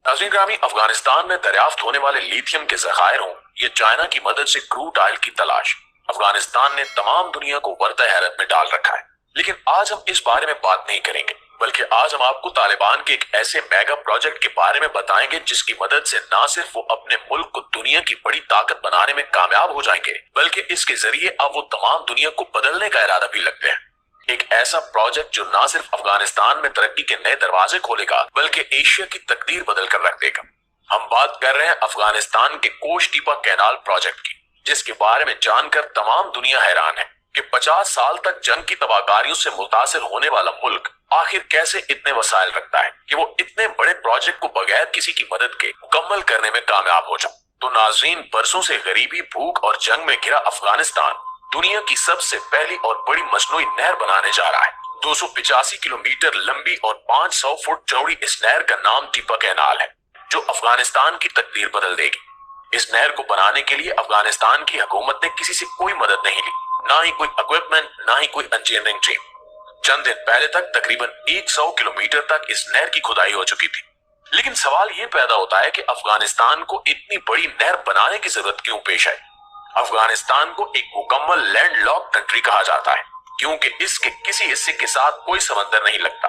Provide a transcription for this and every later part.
नाज़रीन ग्रामी, अफगानिस्तान में दरियाफ्त होने वाले लिथियम के ज़खायरों या चाइना की मदद से क्रूड ऑयल की तलाश अफगानिस्तान ने तमाम दुनिया को वर्द हैरत में डाल रखा है। लेकिन आज हम इस बारे में बात नहीं करेंगे, बल्कि आज हम आपको तालिबान के एक ऐसे मेगा प्रोजेक्ट के बारे में बताएंगे जिसकी मदद से न सिर्फ वो अपने मुल्क को दुनिया की बड़ी ताकत बनाने में कामयाब हो जाएंगे, बल्कि इसके जरिए अब वो तमाम दुनिया को बदलने का इरादा भी लगते हैं। एक ऐसा प्रोजेक्ट जो न सिर्फ अफगानिस्तान में तरक्की के नए दरवाजे खोलेगा, बल्कि एशिया की तकदीर बदल कर रख देगा। हम बात कर रहे हैं अफगानिस्तान के कोश टीपा कैनाल प्रोजेक्ट की, जिसके बारे में जानकर तमाम दुनिया हैरान है कि 50 साल तक जंग की तबाहकारियों से मुतासिर होने वाला मुल्क आखिर कैसे इतने वसाइल रखता है कि वो इतने बड़े प्रोजेक्ट को बगैर किसी की मदद के मुकम्मल करने में कामयाब हो जाए। तो नाज़रीन, बरसों से गरीबी, भूख और जंग में घिरा अफगानिस्तान दुनिया की सबसे पहली और बड़ी मसनूई नहर बनाने जा रहा है। 285 किलोमीटर लंबी और 500 फुट चौड़ी इस नहर का नाम टीपा कैनाल है, जो अफगानिस्तान की तकदीर बदल देगी। इस नहर को बनाने के लिए अफगानिस्तान की हुकूमत ने किसी से कोई मदद नहीं ली, ना ही कोई इक्विपमेंट, ना ही कोई इंजीनियरिंग टीम। चंद दिन पहले तक तकरीबन 100 किलोमीटर तक इस नहर की खुदाई हो चुकी थी। लेकिन सवाल ये पैदा होता है कि अफगानिस्तान को इतनी बड़ी नहर बनाने की जरूरत क्यों पेश आई। अफगानिस्तान को एक मुकम्मल लैंडलॉक कंट्री कहा जाता है, क्योंकि इसके किसी हिस्से के साथ कोई समंदर नहीं लगता।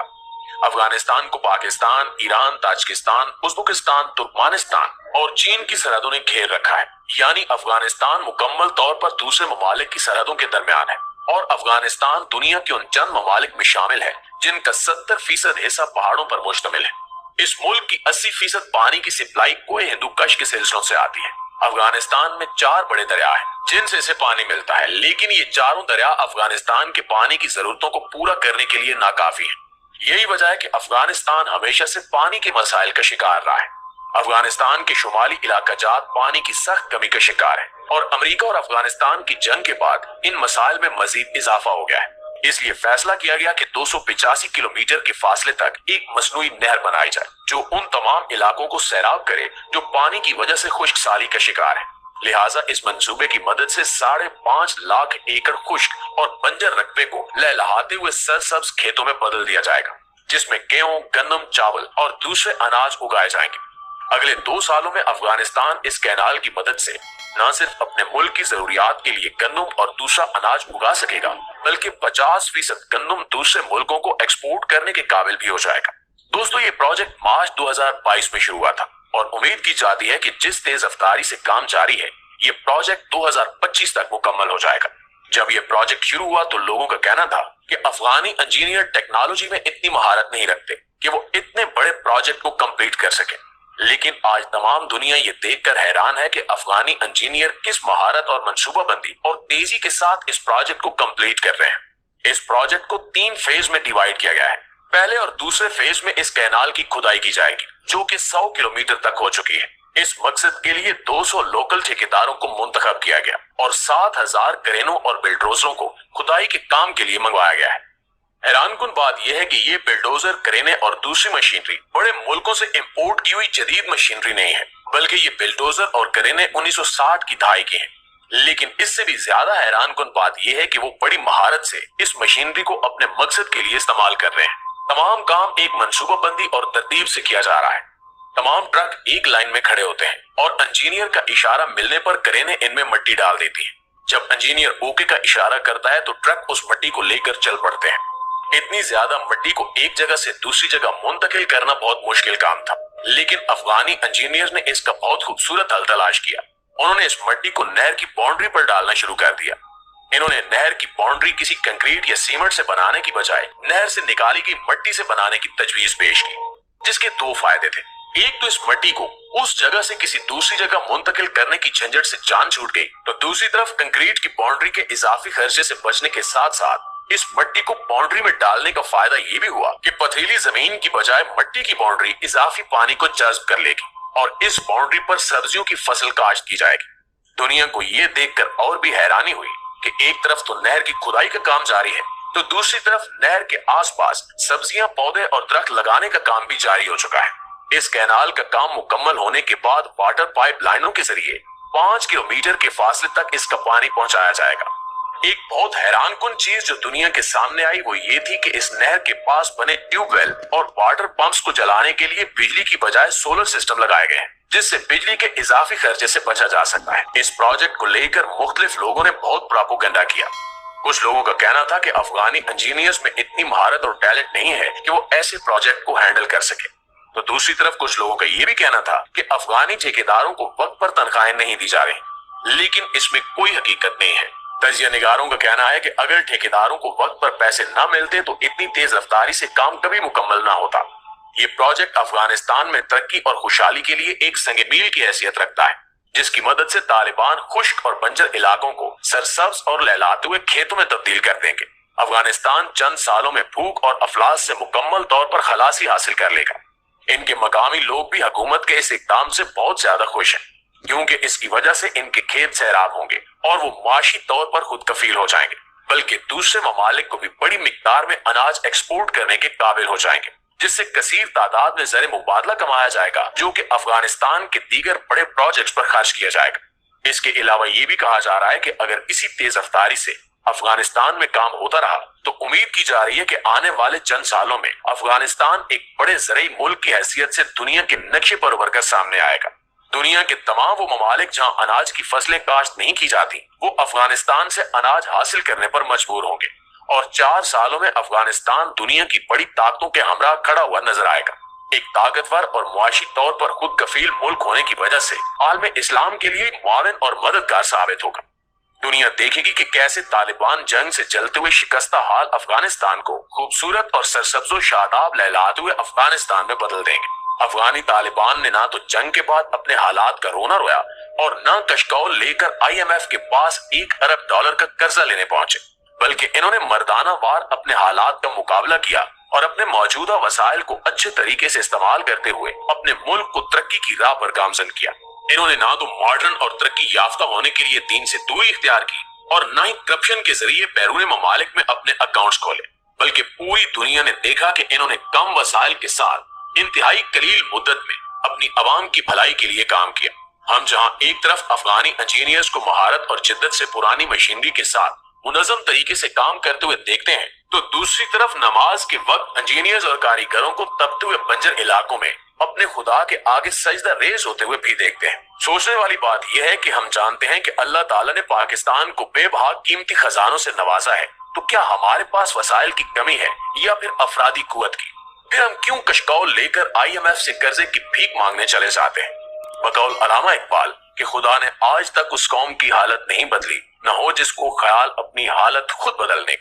अफगानिस्तान को Pakistan, Iran, Tajikistan, Uzbekistan, Turkmenistan और चीन की सरहदों ने घेर रखा है। यानी अफगानिस्तान मुकम्मल तौर पर दूसरे ममालिक की सरहदों के दरमियान है, और अफगानिस्तान दुनिया के उन चंद ममालिक में शामिल है जिनका 70% हिस्सा पहाड़ों पर मुश्तमिल है। इस मुल्क की 80% पानी की सप्लाई कोई हिंदुकुश के सिलसिलों से आती है। अफगानिस्तान में 4 बड़े दरिया हैं जिनसे इसे पानी मिलता है, लेकिन ये चारों दरिया अफगानिस्तान के पानी की जरूरतों को पूरा करने के लिए नाकाफी हैं। यही वजह है कि अफगानिस्तान हमेशा से पानी के मसाइल का शिकार रहा है। अफगानिस्तान के शुमाली इलाका जात पानी की सख्त कमी का शिकार है, और अमेरिका और अफगानिस्तान की जंग के बाद इन मसाइल में मजीद इजाफा हो गया है। इसलिए फैसला किया गया कि 285 किलोमीटर के फासले तक एक मसनूई नहर बनाई जाए, जो उन तमाम इलाकों को सैराब करे जो पानी की वजह से खुश्क साली का शिकार है। लिहाजा इस मंसूबे की मदद से 5.5 लाख एकड़ खुश्क और बंजर रकबे को लहलहाते हुए सरसब्ज खेतों में बदल दिया जाएगा, जिसमें गेहूं, गन्नम, चावल और दूसरे अनाज उगाए जाएंगे। अगले 2 सालों में अफगानिस्तान इस कैनाल की मदद से न सिर्फ अपने मुल्क की जरूरियात के लिए गन्नम और दूसरा अनाज उगा सकेगा, बल्कि 50% गन्नम दूसरे मुल्कों को एक्सपोर्ट करने के काबिल भी हो जाएगा। दोस्तों, ये प्रोजेक्ट मार्च 2022 में शुरू हुआ था, और उम्मीद की जाती है कि जिस तेज रफ्तारी से काम जारी है, ये प्रोजेक्ट 2025 तक मुकम्मल हो जाएगा। जब ये प्रोजेक्ट शुरू हुआ तो लोगों का कहना था कि अफगानी इंजीनियर टेक्नोलॉजी में इतनी महारत नहीं रखते कि वो इतने बड़े प्रोजेक्ट को कंप्लीट कर सके। लेकिन आज तमाम दुनिया ये देखकर हैरान है कि अफगानी इंजीनियर किस महारत और मंसूबाबंदी और तेजी के साथ इस प्रोजेक्ट को कंप्लीट कर रहे हैं। इस प्रोजेक्ट को 3 फेज में डिवाइड किया गया है। पहले और दूसरे फेज में इस कैनाल की खुदाई की जाएगी, जो कि 100 किलोमीटर तक हो चुकी है। इस मकसद के लिए 200 लोकल ठेकेदारों को मुंतखब किया गया, और 7000 क्रेनों और बिल्डोजरों को खुदाई के काम के लिए मंगवाया गया है। हैरानकुन बात यह है कि ये बिल्डोजर, क्रेनें और दूसरी मशीनरी बड़े मुल्कों से इंपोर्ट की हुई जदीद मशीनरी नहीं है, बल्कि ये बिल्डोजर और क्रेनें 1960 की दहाई की हैं। लेकिन इससे भी ज्यादा हैरानकुन बात यह है कि वो बड़ी महारत से इस मशीनरी को अपने मकसद के लिए इस्तेमाल कर रहे हैं। तमाम काम एक मंसूबाबंदी और तरतीब से किया जा रहा है। तमाम ट्रक एक लाइन में खड़े होते हैं, और इंजीनियर का इशारा मिलने पर क्रेनें इनमें मिट्टी डाल देती है। जब इंजीनियर ओके का इशारा करता है तो ट्रक उस मिट्टी को लेकर चल पड़ते हैं। इतनी ज्यादा मिट्टी को एक जगह से दूसरी जगह मुंतकिल करना बहुत मुश्किल काम था, लेकिन अफगानी इंजीनियर ने इसका बहुत खूबसूरत हल तलाश किया। उन्होंने इस मिट्टी को नहर की बाउंड्री पर डालना शुरू कर दिया। इन्होंने नहर की बाउंड्री किसी कंक्रीट या सीमेंट से बनाने की बजाय नहर से निकाली गई मिट्टी से बनाने की तजवीज पेश की, जिसके 2 फायदे थे। एक तो इस मिट्टी को उस जगह से किसी दूसरी जगह मुंतकिल करने की झंझट से जान छूट गई, तो दूसरी तरफ कंक्रीट की बाउंड्री के इजाफी खर्चे से बचने के साथ साथ इस मिट्टी को बाउंड्री में डालने का फायदा ये भी हुआ कि पथरीली जमीन की बजाय मिट्टी की बाउंड्री इजाफी पानी को जज्ब कर लेगी, और इस बाउंड्री पर सब्जियों की फसल काश्त की जाएगी। दुनिया को ये देखकर और भी हैरानी हुई कि एक तरफ तो नहर की खुदाई का काम जारी है, तो दूसरी तरफ नहर के आसपास सब्जियां, पौधे और दरख्त लगाने का काम भी जारी हो चुका है। इस कैनाल का काम मुकम्मल होने के बाद वाटर पाइप लाइनों के जरिए 5 किलोमीटर के फासले तक इसका पानी पहुंचाया जाएगा। एक बहुत हैरान कुन चीज जो दुनिया के सामने आई वो ये थी कि इस नहर के पास बने ट्यूबवेल और वाटर पंप्स को जलाने के लिए बिजली की बजाय सोलर सिस्टम लगाए गए हैं, जिससे बिजली के इजाफी खर्चे से बचा जा सकता है। इस प्रोजेक्ट को लेकर मुख्तलिफ लोगों ने बहुत प्रोपेगेंडा किया। कुछ लोगों का कहना था कि अफगानी इंजीनियर्स में इतनी महारत और टैलेंट नहीं है कि वो ऐसे प्रोजेक्ट को हैंडल कर सके। तो दूसरी तरफ कुछ लोगों का ये भी कहना था कि अफगानी ठेकेदारों को वक्त पर तनख्वाहें नहीं दी जा रही, लेकिन इसमें कोई हकीकत नहीं है। तजिया निगारों का कहना है कि अगर ठेकेदारों को वक्त पर पैसे न मिलते तो इतनी तेज रफ्तारी से काम कभी मुकम्मल ना होता। ये प्रोजेक्ट अफगानिस्तान में तरक्की और खुशहाली के लिए एक संग मील की हैसियत रखता है, जिसकी मदद से तालिबान खुश्क और बंजर इलाकों को सरसब्ज और लहलाते हुए खेतों में तब्दील कर देंगे। अफगानिस्तान चंद सालों में भूख और अफलास से मुकम्मल तौर पर खलासी हासिल कर लेगा। इनके मकामी लोग भी हुकूमत के इस इक़दाम से बहुत ज्यादा खुश हैं, क्योंकि इसकी वजह से इनके खेत सैराब होंगे और वो माशी तौर पर खुद कफील हो जाएंगे, बल्कि दूसरे ममालिक को भी बड़ी मिकदार में अनाज एक्सपोर्ट करने के काबिल हो जाएंगे, जिससे कसीर तादाद में ज़र मुबादला कमाया जाएगा, जो कि अफगानिस्तान के दीगर बड़े प्रोजेक्ट्स पर खर्च किया जाएगा। इसके अलावा ये भी कहा जा रहा है कि अगर इसी तेज रफ्तारी से अफगानिस्तान में काम होता रहा तो उम्मीद की जा रही है कि आने वाले चंद सालों में अफगानिस्तान एक बड़े ज़रई मुल्क की हैसियत से दुनिया के नक्शे पर उभर कर सामने आएगा। दुनिया के तमाम वो ममालिक जहां अनाज की फसलें काश्त नहीं की जाती, वो अफगानिस्तान से अनाज हासिल करने पर मजबूर होंगे और 4 सालों में अफगानिस्तान दुनिया की बड़ी ताकतों के हमरा खड़ा हुआ नजर आएगा। एक ताकतवर और मुआशी तौर पर खुद कफील मुल्क होने की वजह से आलम इस्लाम के लिए मुआविन और मददगार साबित होगा। दुनिया देखेगी कि कैसे तालिबान जंग से जलते हुए शिकस्ता हाल अफगानिस्तान को खूबसूरत और सरसब्जो शादाब लहलाते हुए अफगानिस्तान में बदल देंगे। अफगानी तालिबान ने ना तो जंग के बाद अपने हालात का रोना रोया और न कशकौल लेकर IMF के पास $1 अरब का कर्जा लेने पहुंचे, बल्कि इन्होंने मर्दाना वार अपने हालात का मुकाबला किया और अपने मौजूदा वसाइल को अच्छे तरीके से इस्तेमाल करते हुए अपने मुल्क को तरक्की की राह पर गामजन किया। इन्होंने ना तो मॉडर्न और तरक्की याफ्ता होने के लिए दीन से दूरी इख्तियार की और न ही करप्शन के जरिए बैरून ममालिक में अपने अकाउंट्स खोले, बल्कि पूरी दुनिया ने देखा कि इन्होंने कम वसाइल के साथ इंतहाई कलील मुद्दत में अपनी अवाम की भलाई के लिए काम किया। हम जहां एक तरफ अफगानी इंजीनियर्स को महारत और जिद्दत से पुरानी मशीनरी के साथ मुनज़्ज़म तरीके से काम करते हुए देखते हैं, तो दूसरी तरफ नमाज के वक्त इंजीनियर्स और कारीगरों को तपते हुए बंजर इलाकों में अपने खुदा के आगे सजदा रेज होते हुए भी देखते हैं। सोचने वाली बात यह है कि हम जानते हैं कि अल्लाह ताला ने पाकिस्तान को बेबहा कीमती खजानों से नवाजा है, तो क्या हमारे पास वसाइल की कमी है या फिर अफरादी कुव्वत की? फिर हम क्यों कशकौल लेकर IMF से कर्जे की भीख मांगने चले जाते हैं? बकौल अल्लामा इकबाल कि खुदा ने आज तक उस कौम की हालत नहीं बदली, न हो जिसको ख्याल अपनी हालत खुद बदलने का।